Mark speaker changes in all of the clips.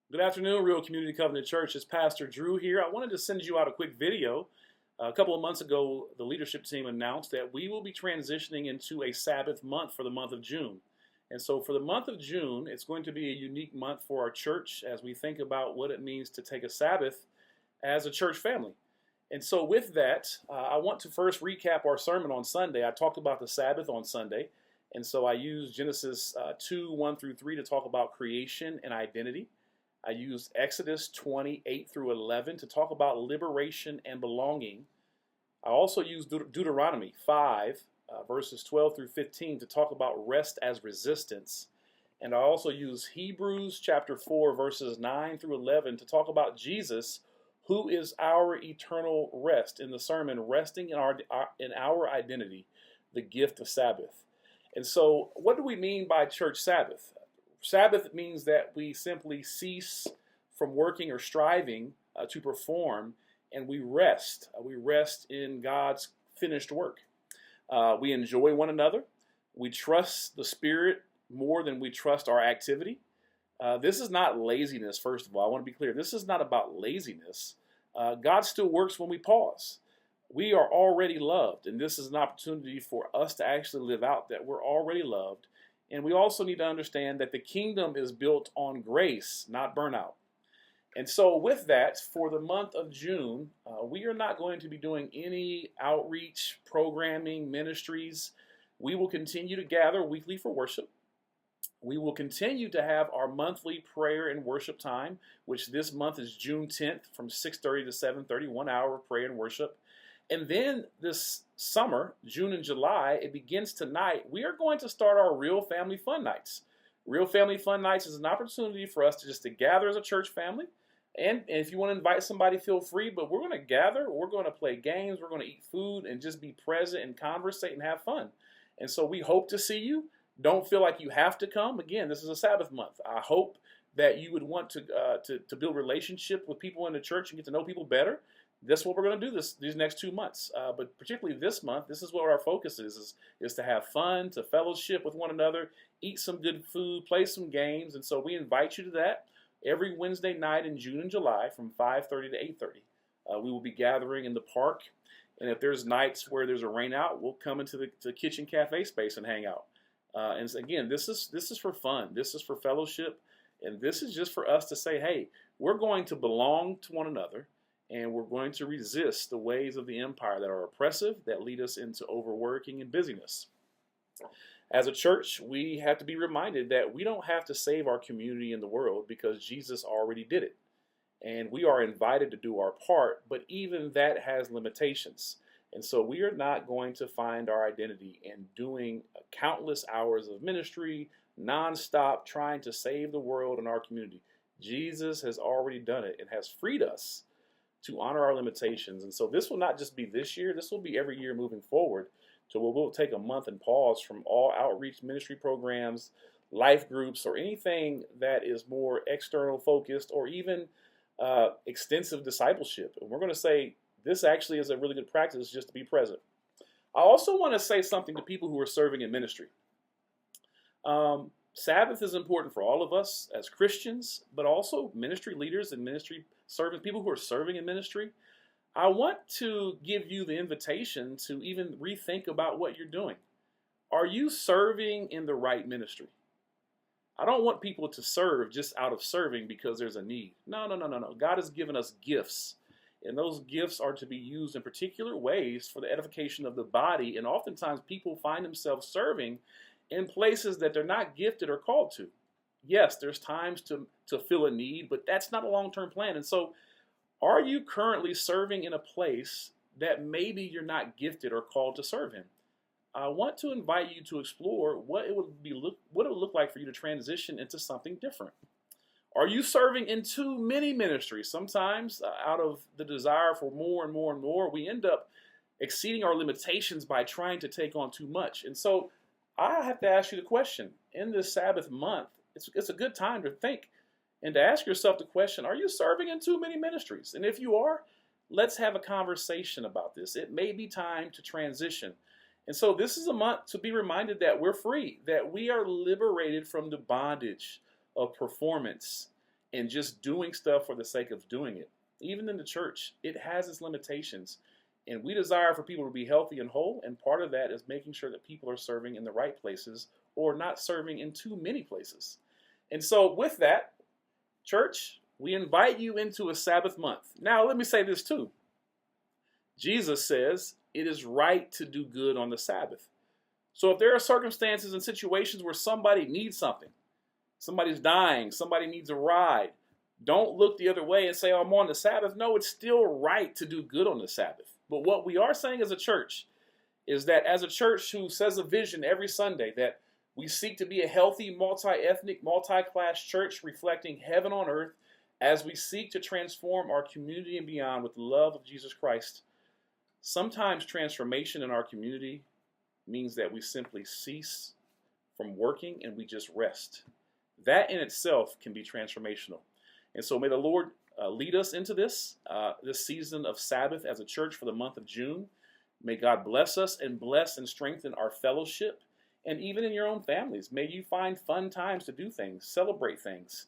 Speaker 1: Good afternoon, Real Community Covenant Church. It's Pastor Drew here. I wanted to send you out a quick video. A couple of months ago, the leadership team announced that we will be transitioning into a Sabbath month for the month of June. And so for the month of June, it's going to be a unique month for our church as we think about what it means to take a Sabbath as a church family. And so with that, I want to first recap our sermon on Sunday. I talked about the Sabbath on Sunday. And so I used Genesis 2, 1 through 3 to talk about creation and identity. I used Exodus 28 through 11 to talk about liberation and belonging. I also used Deuteronomy 5, verses 12 through 15 to talk about rest as resistance. And I also used Hebrews chapter 4, verses 9 through 11 to talk about Jesus, who is our eternal rest, in the sermon, Resting in our Identity, the Gift of Sabbath. And so what do we mean by church Sabbath? Sabbath means that we simply cease from working or striving to perform, and we rest. We rest in God's finished work. We enjoy one another. We trust the Spirit more than we trust our activity. This is not laziness, first of all. I want to be clear. This is not about laziness. God still works when we pause. We are already loved, and this is an opportunity for us to actually live out that we're already loved. And we also need to understand that the kingdom is built on grace, not burnout. And so with that, for the month of June, we are not going to be doing any outreach, programming, ministries. We will continue to gather weekly for worship. We will continue to have our monthly prayer and worship time, which this month is June 10th from 6:30 to 7:30, 1 hour of prayer and worship. And then this summer, June and July, it begins tonight. We are going to start our Real Family Fun Nights. Real Family Fun Nights is an opportunity for us to gather as a church family. And if you want to invite somebody, feel free. But we're going to gather. We're going to play games. We're going to eat food and just be present and conversate and have fun. And so we hope to see you. Don't feel like you have to come. Again, this is a Sabbath month. I hope that you would want to build relationship with people in the church and get to know people better. That's what we're going to do these next 2 months. But particularly this month, this is what our focus is to have fun, to fellowship with one another, eat some good food, play some games. And so we invite you to that every Wednesday night in June and July from 5:30 to 8:30. We will be gathering in the park. And if there's nights where there's a rain out, we'll come into the kitchen cafe space and hang out. And again, this is for fun. This is for fellowship. And this is just for us to say, hey, we're going to belong to one another. And we're going to resist the ways of the empire that are oppressive, that lead us into overworking and busyness. As a church, we have to be reminded that we don't have to save our community and the world because Jesus already did it. And we are invited to do our part, but even that has limitations. And so we are not going to find our identity in doing countless hours of ministry, nonstop, trying to save the world and our community. Jesus has already done it and has freed us to honor our limitations. And so this will not just be this year, this will be every year moving forward. So we'll take a month and pause from all outreach ministry programs, life groups, or anything that is more external focused or even extensive discipleship. And we're going to say this actually is a really good practice just to be present. I also want to say something to people who are serving in ministry. Sabbath is important for all of us as Christians, but also ministry leaders and ministry servants, people who are serving in ministry. I want to give you the invitation to even rethink about what you're doing. Are you serving in the right ministry? I don't want people to serve just out of serving because there's a need. No. God has given us gifts, and those gifts are to be used in particular ways for the edification of the body, and oftentimes people find themselves serving in places that they're not gifted or called to. Yes, there's times to fill a need, but that's not a long-term plan. And so are you currently serving in a place that maybe you're not gifted or called to serve in? I want to invite you to explore what it would look like for you to transition into something different. Are you serving in too many ministries? Sometimes out of the desire for more and more and more, we end up exceeding our limitations by trying to take on too much. And so I have to ask you the question, in this Sabbath month, it's a good time to think and to ask yourself the question, are you serving in too many ministries? And if you are, let's have a conversation about this. It may be time to transition. And so this is a month to be reminded that we're free, that we are liberated from the bondage of performance and just doing stuff for the sake of doing it. Even in the church, it has its limitations. And we desire for people to be healthy and whole. And part of that is making sure that people are serving in the right places or not serving in too many places. And so with that, church, we invite you into a Sabbath month. Now, let me say this too. Jesus says it is right to do good on the Sabbath. So if there are circumstances and situations where somebody needs something, somebody's dying, somebody needs a ride, don't look the other way and say, oh, I'm on the Sabbath. No, it's still right to do good on the Sabbath. But what we are saying as a church is that as a church who says a vision every Sunday that we seek to be a healthy, multi-ethnic, multi-class church reflecting heaven on earth as we seek to transform our community and beyond with the love of Jesus Christ. Sometimes transformation in our community means that we simply cease from working and we just rest. That in itself can be transformational. And so may the Lord lead us into this season of Sabbath as a church for the month of June. May God bless us and bless and strengthen our fellowship. And even in your own families, may you find fun times to do things, celebrate things.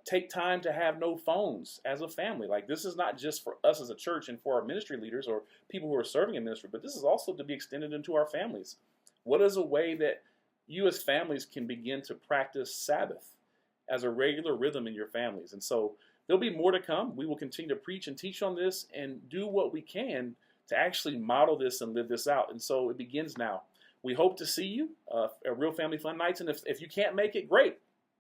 Speaker 1: Take time to have no phones as a family. Like, this is not just for us as a church and for our ministry leaders or people who are serving in ministry, but this is also to be extended into our families. What is a way that you as families can begin to practice Sabbath as a regular rhythm in your families? And so there'll be more to come. We will continue to preach and teach on this and do what we can to actually model this and live this out. And so it begins now. We hope to see you at Real Family Fun Nights. And if you can't make it, great.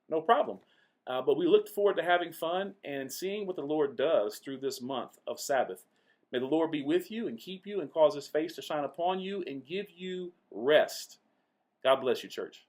Speaker 1: No problem. But we look forward to having fun and seeing what the Lord does through this month of Sabbath. May the Lord be with you and keep you and cause his face to shine upon you and give you rest. God bless you, church.